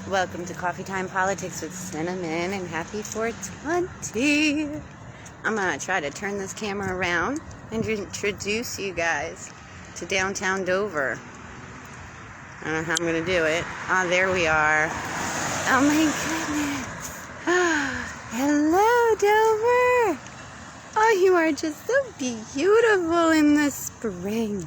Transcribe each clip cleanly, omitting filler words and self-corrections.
Welcome to Coffee Time Politics with Cinnamon and happy 420. I'm going to try to turn this camera around and introduce you guys to downtown Dover. I don't know how I'm going to do it. Ah, there we are. Oh my goodness. Hello, Dover. Oh, you are just so beautiful in the spring.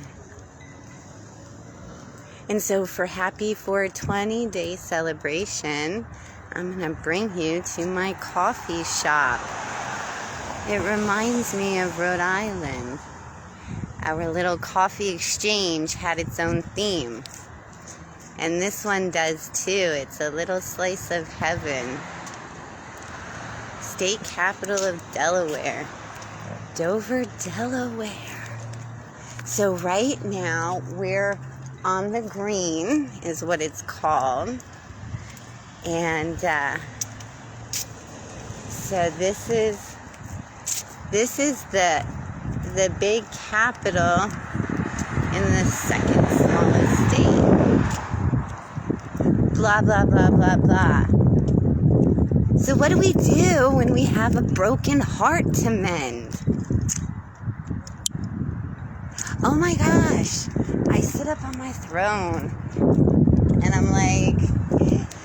And so for happy 420 day celebration, I'm going to bring you to my coffee shop. It reminds me of Rhode Island. Our little coffee exchange had its own theme. And this one does too. It's a little slice of heaven. State capital of Delaware. Dover, Delaware. So right now we're on the green is what it's called. And so this is the big capital in the second smallest state. Blah, blah, blah, blah, blah. So what do we do when we have a broken heart to mend? Oh my gosh, I sit up on my throne and I'm like,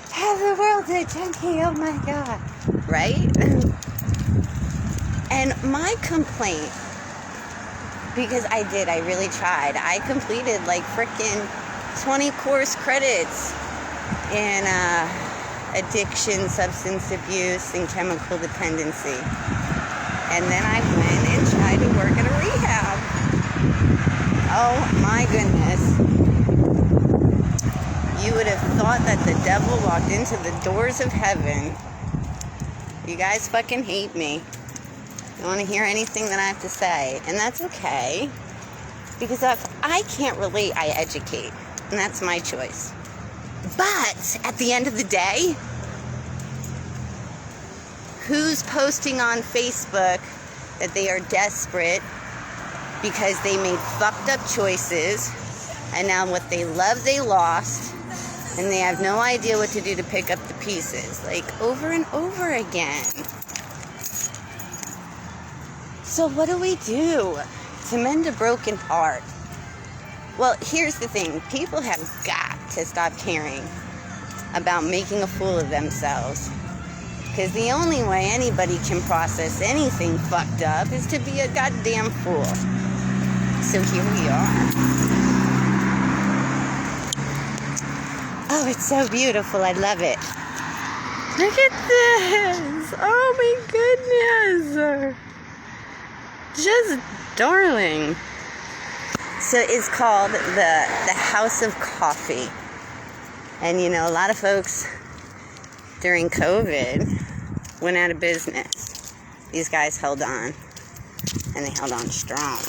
have the world a junkie, oh my God, right? And my complaint, because I really tried. I completed like frickin' 20 course credits in addiction, substance abuse, and chemical dependency. And then I went and tried to work at a rehab. Oh my goodness. You would have thought that the devil walked into the doors of heaven. You guys fucking hate me. You don't want to hear anything that I have to say. And that's okay. Because if I can't relate, I educate. And that's my choice. But at the end of the day, who's posting on Facebook that they are desperate because they made fucked up choices, and now what they love they lost, and they have no idea what to do to pick up the pieces, like over and over again. So what do we do to mend a broken heart? Well, here's the thing. People have got to stop caring about making a fool of themselves. Because the only way anybody can process anything fucked up is to be a goddamn fool. So here we are. Oh, it's so beautiful. I love it. Look at this. Oh my goodness. Just darling. So it's called the House of Coffee. And you know, a lot of folks during COVID went out of business. These guys held on. And they held on strong.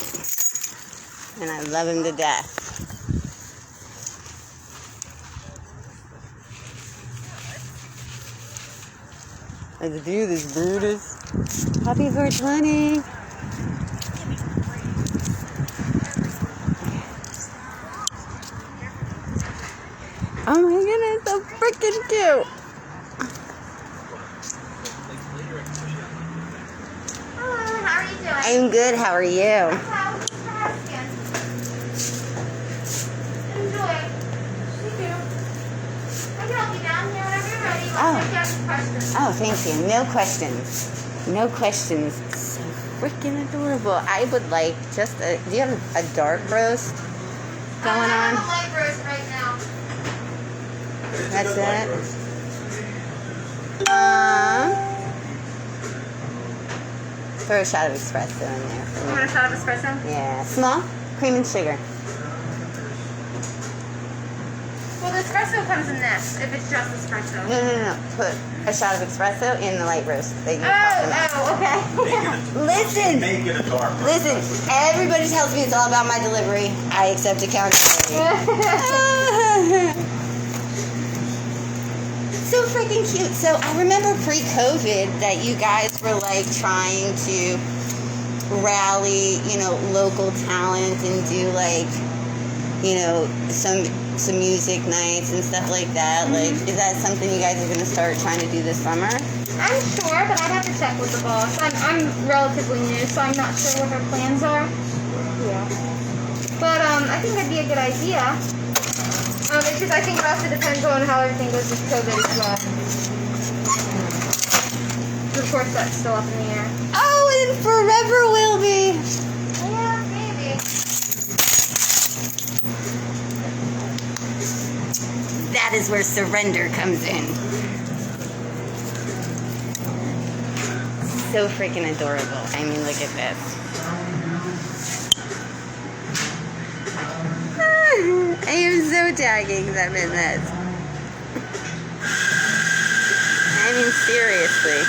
And I love them to death. Let's do this, Brutus. Happy 420. Oh my goodness, so freaking cute. Hello, how are you doing? I'm good, how are you? Enjoy. You do. I can help you down here whenever you're ready. Oh. Questions. Oh, thank you. No questions. No questions. So freaking adorable. I would like just do you have a dark roast going on? I have a light roast right now. That's it. Throw a shot of espresso in there. You want a shot of espresso? Yeah. Small? Cream and sugar. Well, the espresso comes in this, if it's just espresso. No. Put a shot of espresso in the light roast that you're talking about. Okay. Listen. Make it a dark roast. Listen. Everybody tells me it's all about my delivery. I accept accountability. So freaking cute. So I remember pre-COVID that you guys were like trying to rally, local talent and do like you know, some music nights and stuff like that. Like, is that something you guys are going to start trying to do this summer? I'm sure, but I'd have to check with the boss. I'm relatively new, so I'm not sure what her plans are. Yeah. But I think that'd be a good idea. Because I think it also depends on how everything goes with COVID as well. Of course, that's still up in the air. Oh, and forever will be. Yeah, maybe. That is where surrender comes in. So freaking adorable. I mean, look at this. I am so tagging them in this. I mean, seriously.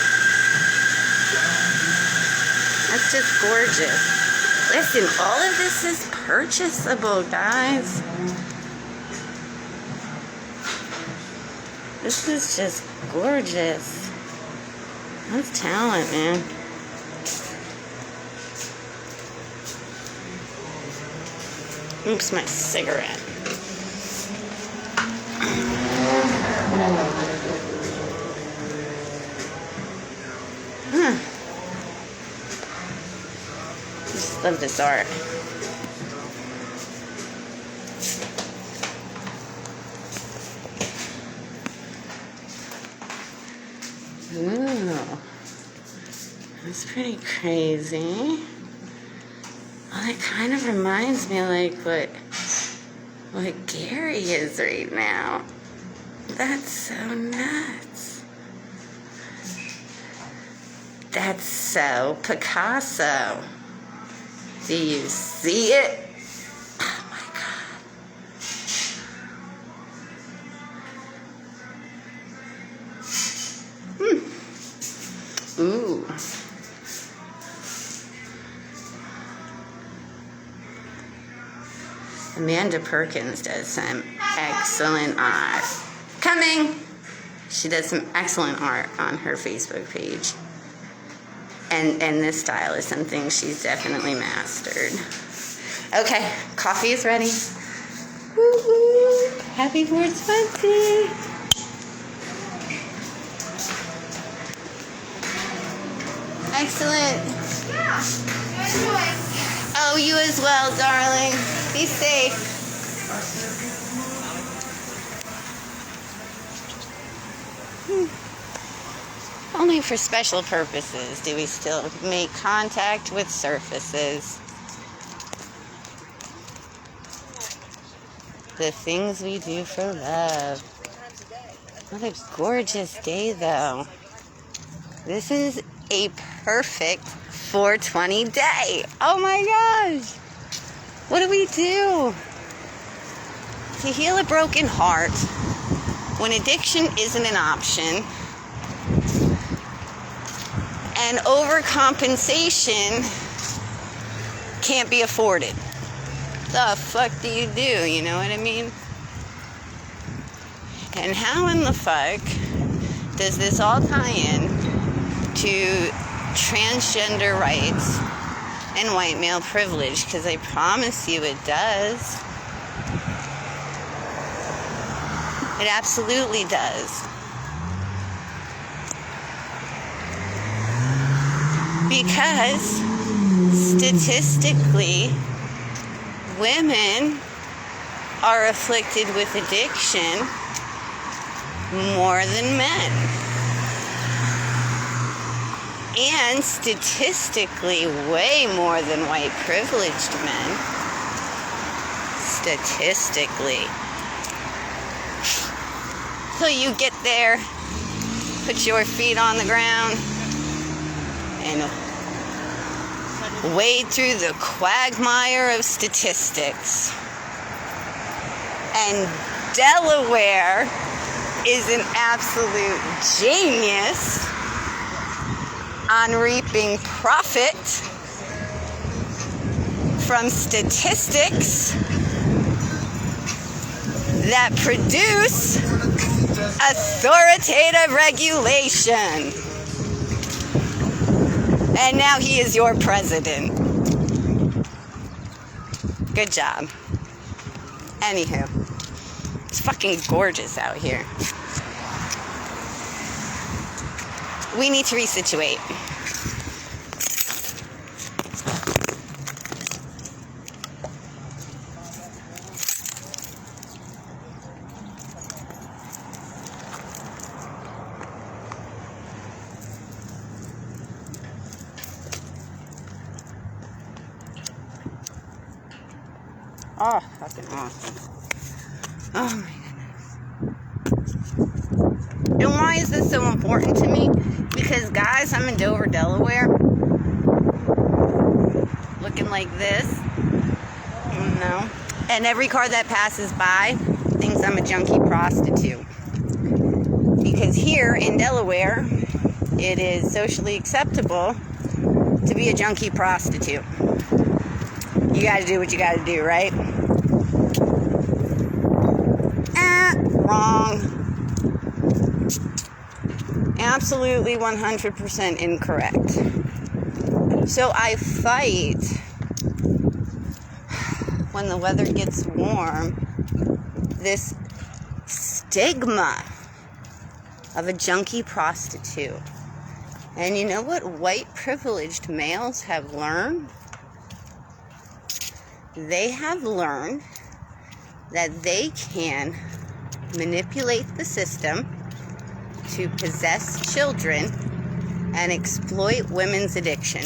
That's just gorgeous. Listen, all of this is purchasable, guys. This is just gorgeous. That's talent, man. Oops, my cigarette. Just love this art. Ooh, that's pretty crazy. Well, it kind of reminds me like what Gary is right now. That's so nuts. That's so Picasso. Do you see it? Oh my God. Ooh. Amanda Perkins does some excellent art. Coming! She does some excellent art on her Facebook page. And this style is something she's definitely mastered. Okay, coffee is ready. Woo-woo! Happy 420! Excellent. Yeah. Enjoy. Oh, you as well, darling. Be safe. Only for special purposes do we still make contact with surfaces. The things we do for love. What a gorgeous day, though. This is a perfect 420 day. Oh my gosh. What do we do to heal a broken heart when addiction isn't an option and overcompensation can't be afforded? The fuck do you do? You know what I mean? And how in the fuck does this all tie in to transgender rights and white male privilege? Because I promise you it does. It absolutely does. Because statistically, women are afflicted with addiction more than men. And statistically, way more than white privileged men. Statistically. So you get there, put your feet on the ground, and wade through the quagmire of statistics. And Delaware is an absolute genius on reaping profit from statistics that produce authoritative regulation. And now he is your president. Good job. Anywho, it's fucking gorgeous out here. We need to resituate. Oh, fucking awesome. Oh my goodness. And why is this so important to me? Because, guys, I'm in Dover, Delaware. Looking like this. No. And every car that passes by thinks I'm a junkie prostitute. Because here in Delaware, it is socially acceptable to be a junkie prostitute. You gotta do what you gotta do, right? Wrong. Absolutely 100% incorrect. So I fight when the weather gets warm, this stigma of a junkie prostitute. And you know what white privileged males have learned? They have learned that they can manipulate the system to possess children and exploit women's addiction.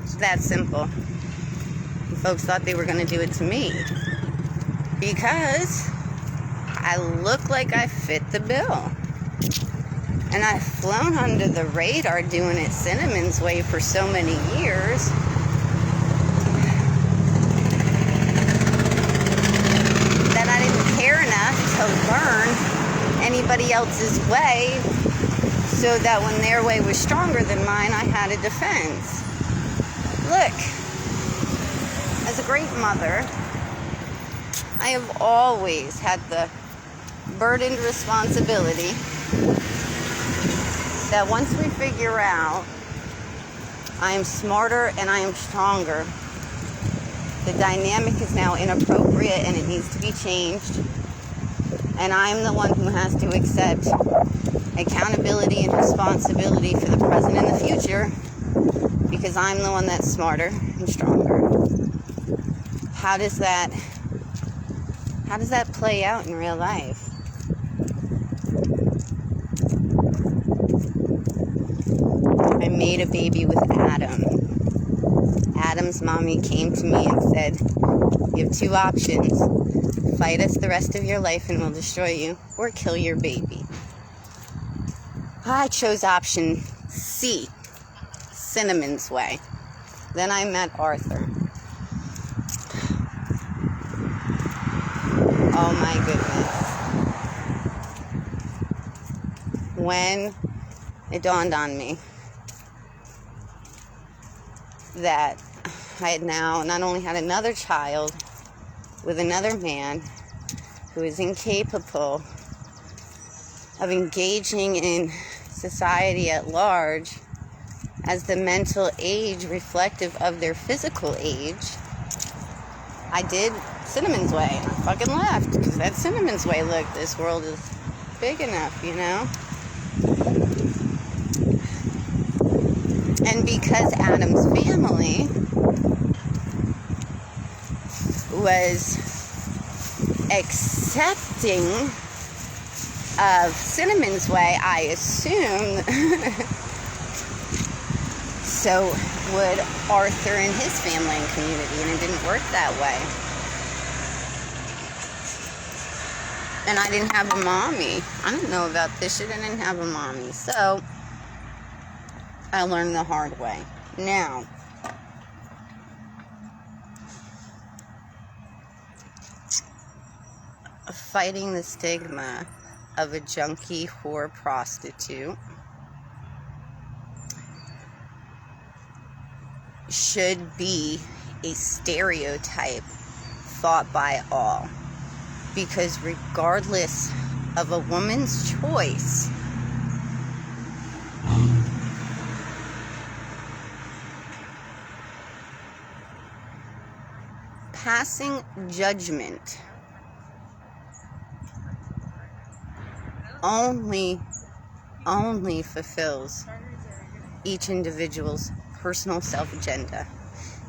It's that simple. Folks thought they were going to do it to me because I look like I fit the bill. And I've flown under the radar doing it Cinnamon's way for so many years. That I didn't care enough to learn anybody else's way so that when their way was stronger than mine, I had a defense. Look, as a great mother, I have always had the burdened responsibility that once we figure out I am smarter and I am stronger, the dynamic is now inappropriate and it needs to be changed. And I'm the one who has to accept accountability and responsibility for the present and the future because I'm the one that's smarter and stronger. How does that play out in real life? I made a baby with Adam. Adam's mommy came to me and said, you have two options. Fight us the rest of your life and we'll destroy you, or kill your baby. I chose option C, Cinnamon's way. Then I met Arthur. Oh my goodness. When it dawned on me that I had now not only had another child with another man who is incapable of engaging in society at large as the mental age reflective of their physical age, I did Cinnamon's way. I fucking left because that's Cinnamon's way. Look, this world is big enough, you know? And because Adam's family was accepting of Cinnamon's way, I assume so would Arthur and his family and community, and it didn't work that way. And I didn't have a mommy. I didn't know about this shit. I didn't have a mommy. So I learned the hard way. Now, fighting the stigma of a junkie whore prostitute should be a stereotype thought by all. Because regardless of a woman's choice, passing judgment only fulfills each individual's personal self-agenda,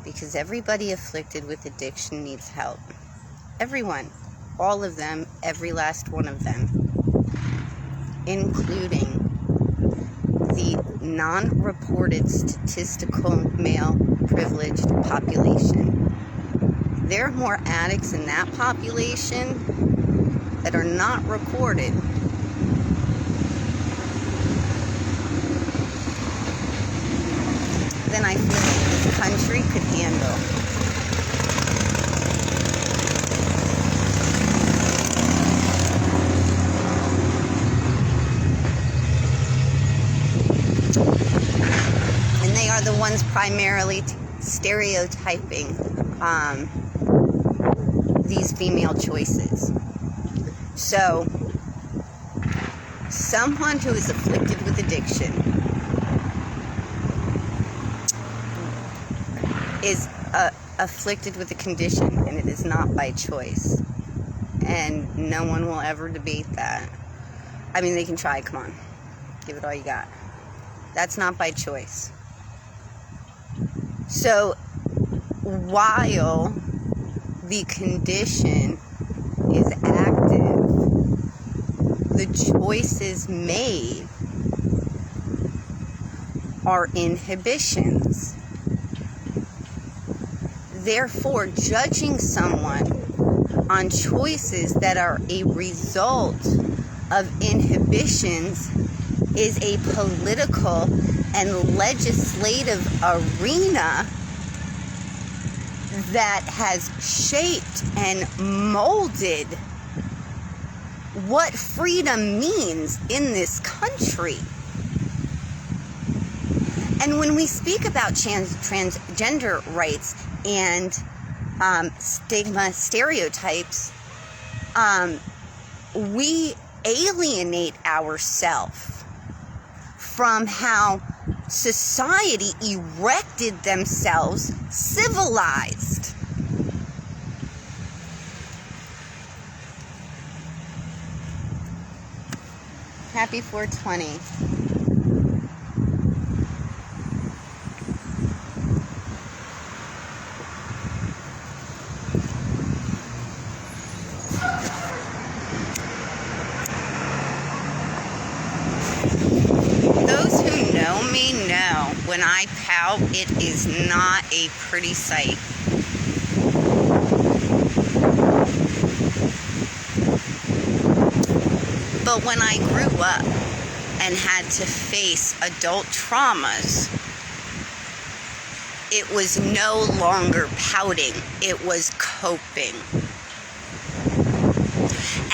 because everybody afflicted with addiction needs help. Everyone, all of them, every last one of them, including the non-reported statistical male privileged population. There are more addicts in that population that are not reported than I feel like this country could handle. And they are the ones primarily stereotyping these female choices. So, someone who is afflicted with addiction is afflicted with a condition, and it is not by choice. And no one will ever debate that. I mean, they can try, come on. Give it all you got. That's not by choice. So, while the condition is active, the choices made are inhibitions. Therefore, judging someone on choices that are a result of inhibitions is a political and legislative arena that has shaped and molded what freedom means in this country. And when we speak about transgender rights and stigma stereotypes, we alienate ourselves from how society erected themselves civilized. Happy 420. Those who know me know when I pout, it is not a pretty sight. But when I grew up and had to face adult traumas, it was no longer pouting, it was coping.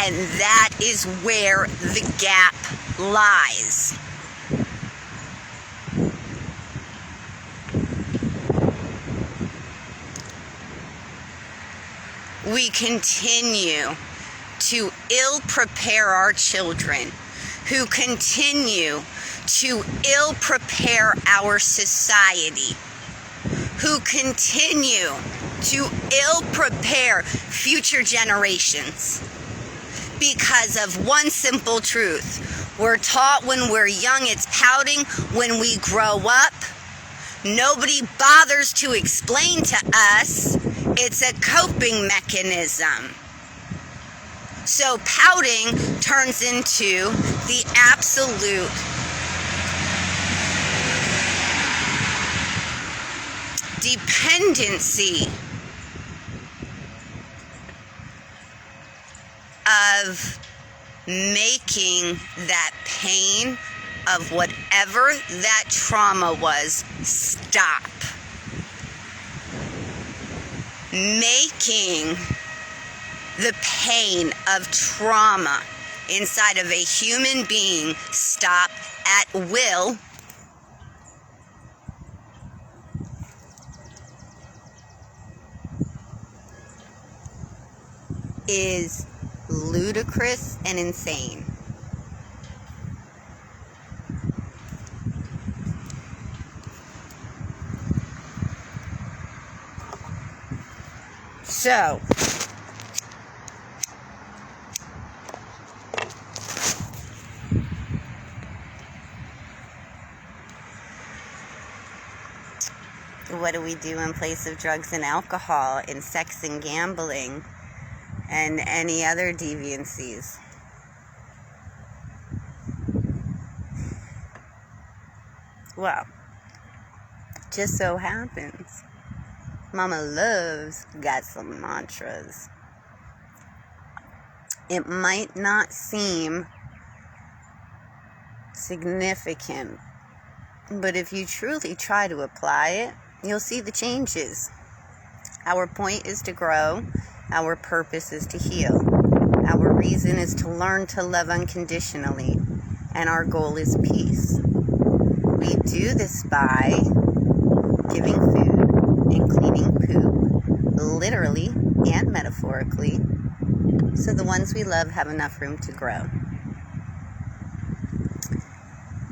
And that is where the gap lies. We continue to ill-prepare our children, who continue to ill-prepare our society, who continue to ill-prepare future generations because of one simple truth. We're taught when we're young it's pouting. When we grow up, nobody bothers to explain to us it's a coping mechanism. So pouting turns into the absolute dependency of making that pain of whatever that trauma was stop. Making the pain of trauma inside of a human being stop at will is ludicrous and insane. So, what do we do in place of drugs and alcohol and sex and gambling and any other deviancies? Well, just so happens, Mama Love's got some mantras. It might not seem significant, but if you truly try to apply it, you'll see the changes. Our point is to grow. Our purpose is to heal. Our reason is to learn to love unconditionally. And our goal is peace. We do this by giving food and cleaning poop, literally and metaphorically, so the ones we love have enough room to grow.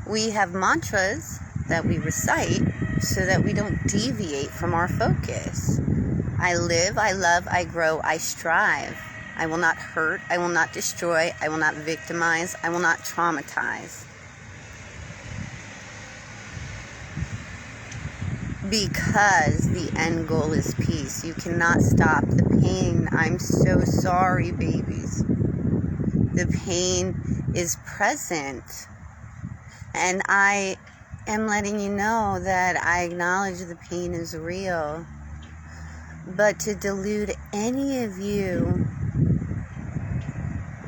We have mantras that we recite so that we don't deviate from our focus. I live, I love, I grow, I strive. I will not hurt, I will not destroy, I will not victimize, I will not traumatize. Because the end goal is peace. You cannot stop the pain. I'm so sorry, babies. The pain is present. And I am letting you know that I acknowledge the pain is real. But to delude any of you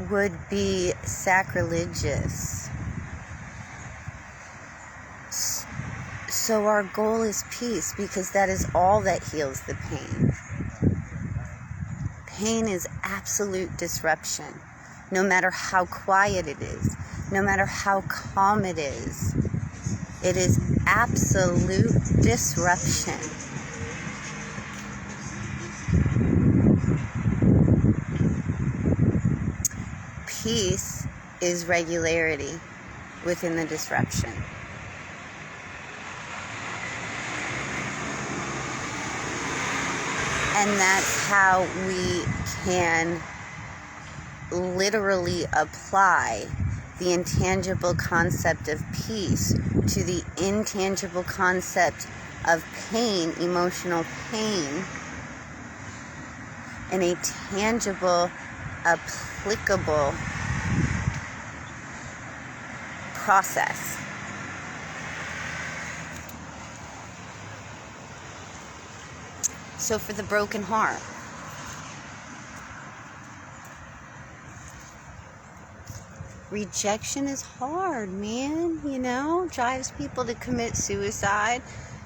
would be sacrilegious. So our goal is peace, because that is all that heals the pain. Pain is absolute disruption. No matter how quiet it is, no matter how calm it is absolute disruption. Peace is regularity within the disruption. And that's how we can literally apply the intangible concept of peace to the intangible concept of pain, emotional pain, in a tangible, applicable process. So for the broken heart, rejection is hard, man, you know, drives people to commit suicide,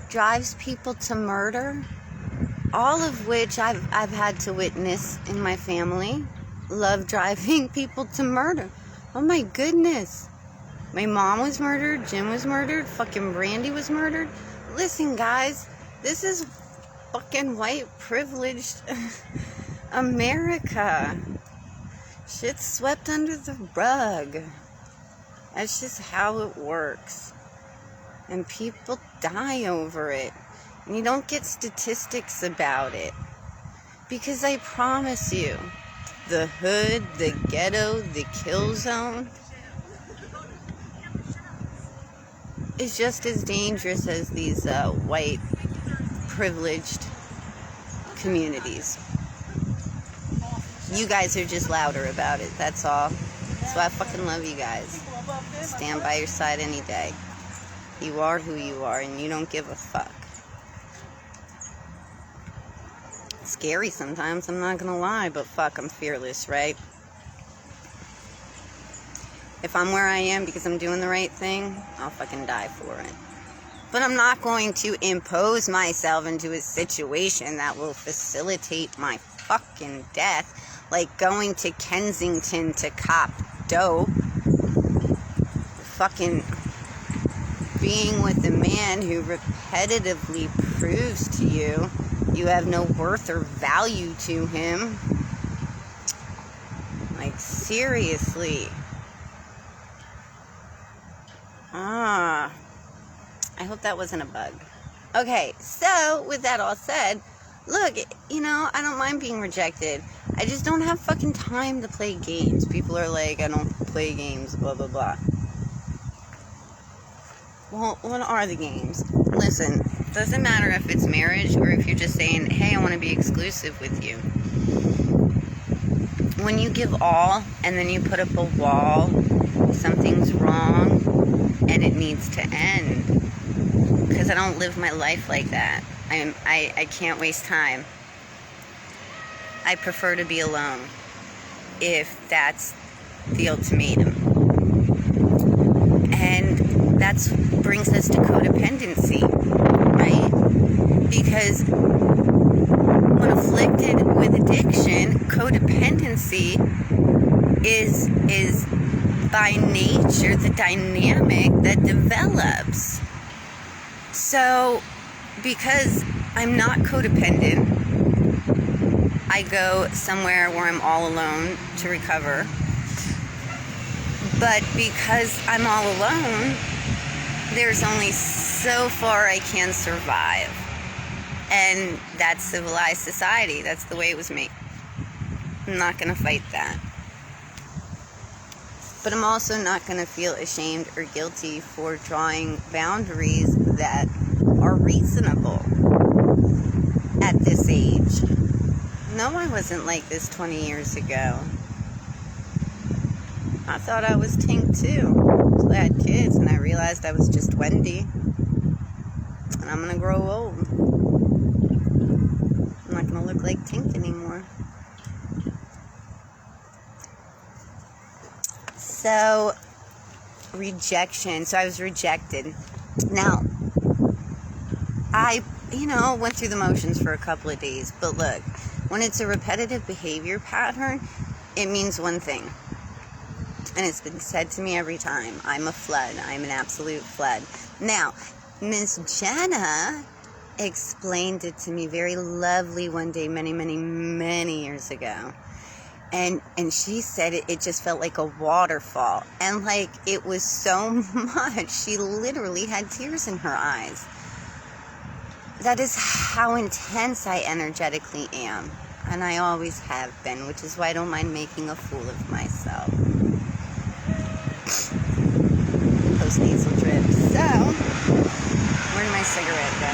drives people to murder, all of which I've had to witness in my family. Love driving people to murder. Oh my goodness. My mom was murdered, Jim was murdered, fucking Brandy was murdered. Listen, guys, this is fucking white privileged America. Shit's swept under the rug. That's just how it works. And people die over it. And you don't get statistics about it. Because I promise you, the hood, the ghetto, the kill zone is just as dangerous as these white privileged communities. You guys are just louder about it, that's all. So I fucking love you guys. Stand by your side any day. You are who you are, and you don't give a fuck. It's scary sometimes, I'm not gonna lie, but fuck, I'm fearless, right? If I'm where I am because I'm doing the right thing, I'll fucking die for it. But I'm not going to impose myself into a situation that will facilitate my fucking death. Like going to Kensington to cop dope. Fucking being with a man who repetitively proves to you you have no worth or value to him. Like, seriously. I hope that wasn't a bug. Okay, so with that all said, look, you know, I don't mind being rejected. I just don't have fucking time to play games. People are like, I don't play games, blah, blah, blah. Well, what are the games? Listen, doesn't matter if it's marriage or if you're just saying, hey, I want to be exclusive with you. When you give all and then you put up a wall, something's wrong and it needs to end. Because I don't live my life like that. I can't waste time. I prefer to be alone if that's the ultimatum. And that brings us to codependency, right? Because when afflicted with addiction, codependency is by nature the dynamic that develops. So, because I'm not codependent, I go somewhere where I'm all alone to recover. But because I'm all alone, there's only so far I can survive. And that's civilized society. That's the way it was made. I'm not going to fight that. But I'm also not going to feel ashamed or guilty for drawing boundaries that are reasonable at this age. No, I wasn't like this 20 years ago. I thought I was Tink too. Until I had kids and I realized I was just Wendy. And I'm going to grow old. I'm not going to look like Tink anymore. So, rejection. So I was rejected. Now, I, went through the motions for a couple of days. But look, when it's a repetitive behavior pattern, it means one thing. And it's been said to me every time. I'm a flood. I'm an absolute flood. Now, Miss Jenna explained it to me very lovely one day many, many, many years ago. And she said it just felt like a waterfall. And like it was so much. She literally had tears in her eyes. That is how intense I energetically am. And I always have been, which is why I don't mind making a fool of myself. Post-nasal drip. So, where did my cigarette go?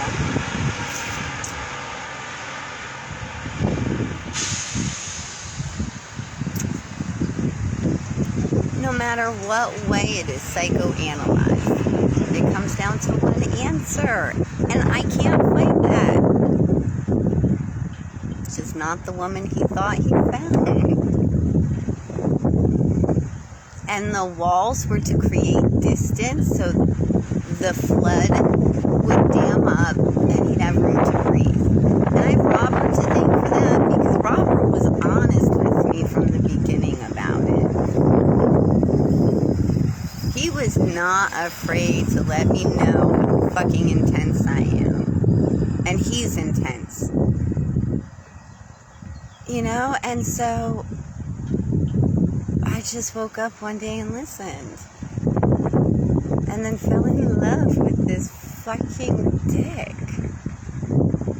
No matter what way it is psychoanalyzed, it comes down to one answer. And I can't fight that. She's not the woman he thought he found. And the walls were to create distance so the flood would dam up and he'd have room to breathe. And I have Robert to thank for that because Robert was honest with me from the beginning about it. He was not afraid to let me know how fucking intense I am. And he's intense. And so I just woke up one day and listened. And then fell in love with this fucking dick.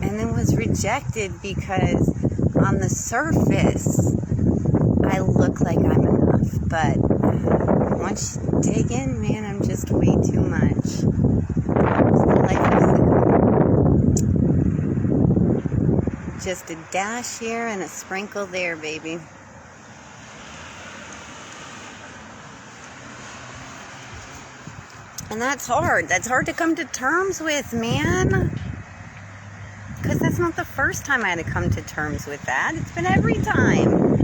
And then was rejected because on the surface, I look like I'm enough. But once you dig in, man, I'm just way too much. It's the life of sin. Just a dash here and a sprinkle there, baby. And that's hard. That's hard to come to terms with, man. Because that's not the first time I had to come to terms with that. It's been every time.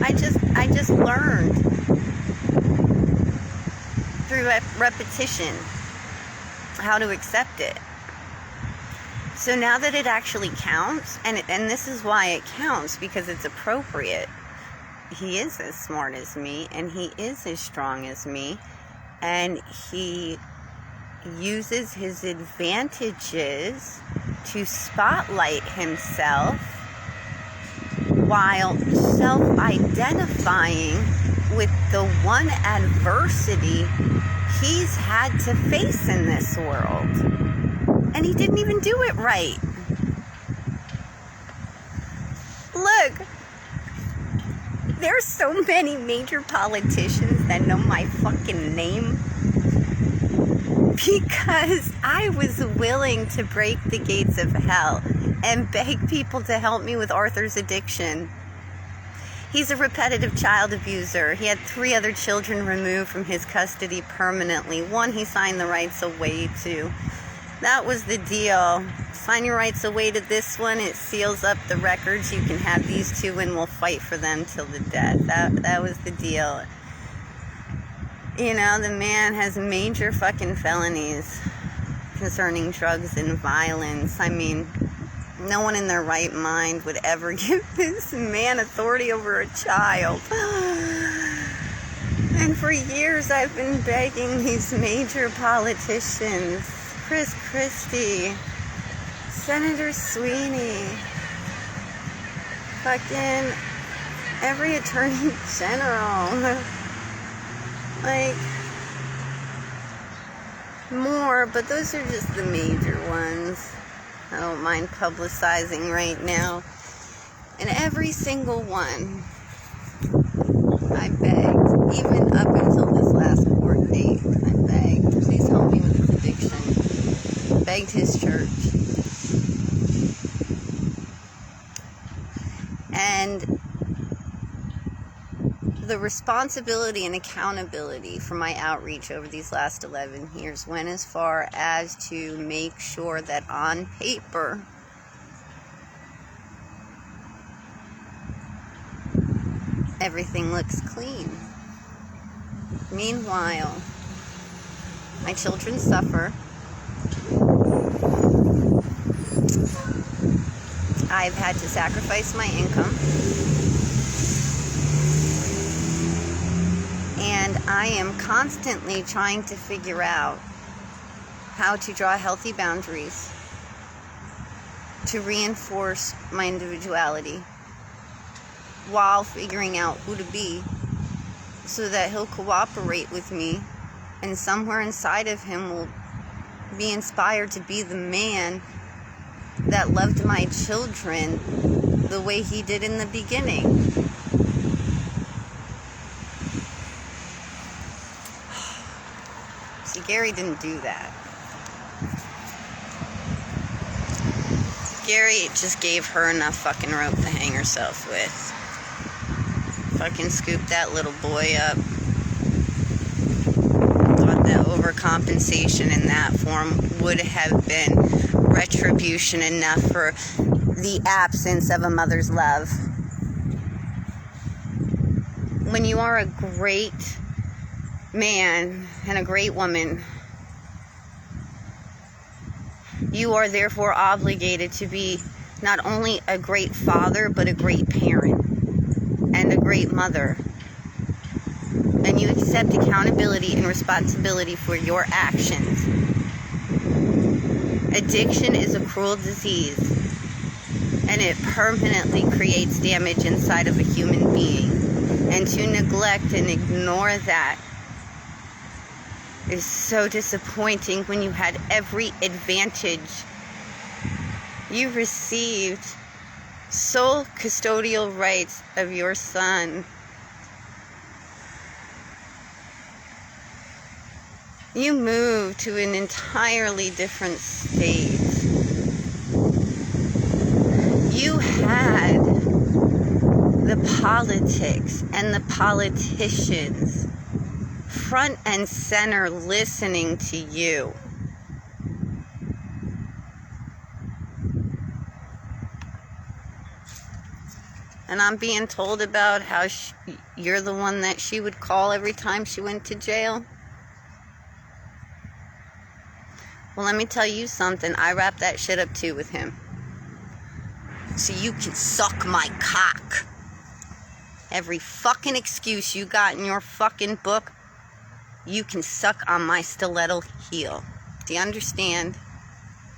I just learned through repetition how to accept it. So now that it actually counts, and this is why it counts, because it's appropriate. He is as smart as me, and he is as strong as me. And he uses his advantages to spotlight himself while self-identifying with the one adversity he's had to face in this world. And he didn't even do it right. Look, there's so many major politicians that know my fucking name because I was willing to break the gates of hell and beg people to help me with Arthur's addiction. He's a repetitive child abuser. He had 3 other children removed from his custody permanently. 1 he signed the rights away to. That was the deal. Sign your rights away to this one. It seals up the records. You can have these 2 and we'll fight for them till the death. That was the deal. You know, the man has major fucking felonies concerning drugs and violence. I mean, no one in their right mind would ever give this man authority over a child. And for years I've been begging these major politicians, Chris Christie, Senator Sweeney, fucking every attorney general, like, more, but those are just the major ones I don't mind publicizing right now. And every single one I begged, even up until this last court date, I begged, please help me with his addiction. Begged his church. And the responsibility and accountability for my outreach over these last 11 years went as far as to make sure that on paper everything looks clean. Meanwhile, my children suffer. I've had to sacrifice my income. And I am constantly trying to figure out how to draw healthy boundaries to reinforce my individuality while figuring out who to be so that he'll cooperate with me, and somewhere inside of him will be inspired to be the man that loved my children the way he did in the beginning. See, Gary didn't do that. Gary just gave her enough fucking rope to hang herself with. Fucking scooped that little boy up. Thought that overcompensation in that form would have been retribution enough for the absence of a mother's love. When you are a great man and a great woman, you are therefore obligated to be not only a great father, but a great parent and a great mother. And you accept accountability and responsibility for your actions. Addiction is a cruel disease, and it permanently creates damage inside of a human being. And to neglect and ignore that is so disappointing when you had every advantage. You received sole custodial rights of your son. You moved to an entirely different state. You had the politics and the politicians front and center listening to you. And I'm being told about how you're the one that she would call every time she went to jail. Well, let me tell you something. I wrap that shit up too with him. So you can suck my cock. Every fucking excuse you got in your fucking book, you can suck on my stiletto heel. Do you understand?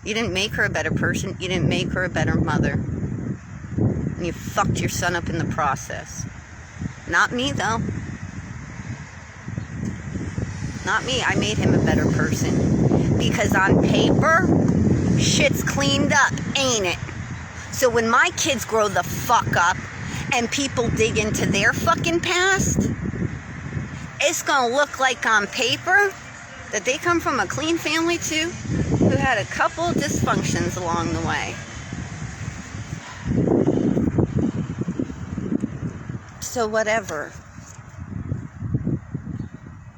You didn't make her a better person. You didn't make her a better mother. And you fucked your son up in the process. Not me, though. Not me. I made him a better person. Because on paper, shit's cleaned up, ain't it? So when my kids grow the fuck up and people dig into their fucking past, it's gonna look like on paper that they come from a clean family too, who had a couple dysfunctions along the way. So whatever.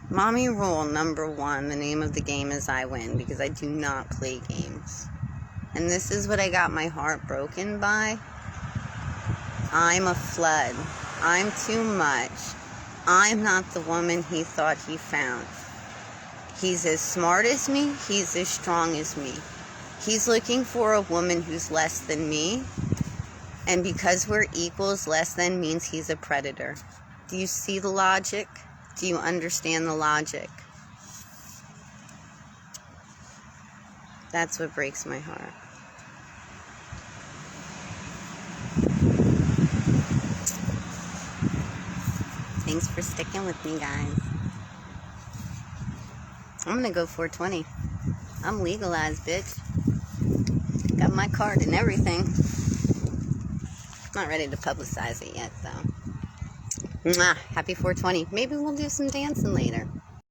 Mommy rule number 1, the name of the game is I win, because I do not play games. And this is what I got my heart broken by. I'm a flood. I'm too much. I'm not the woman he thought he found. He's as smart as me. He's as strong as me. He's looking for a woman who's less than me. And because we're equals, less than means he's a predator. Do you see the logic? Do you understand the logic? That's what breaks my heart. Thanks for sticking with me, guys. I'm gonna go 420. I'm legalized, bitch. Got my card and everything. Not ready to publicize it yet, though. Mwah. Happy 420. Maybe we'll do some dancing later.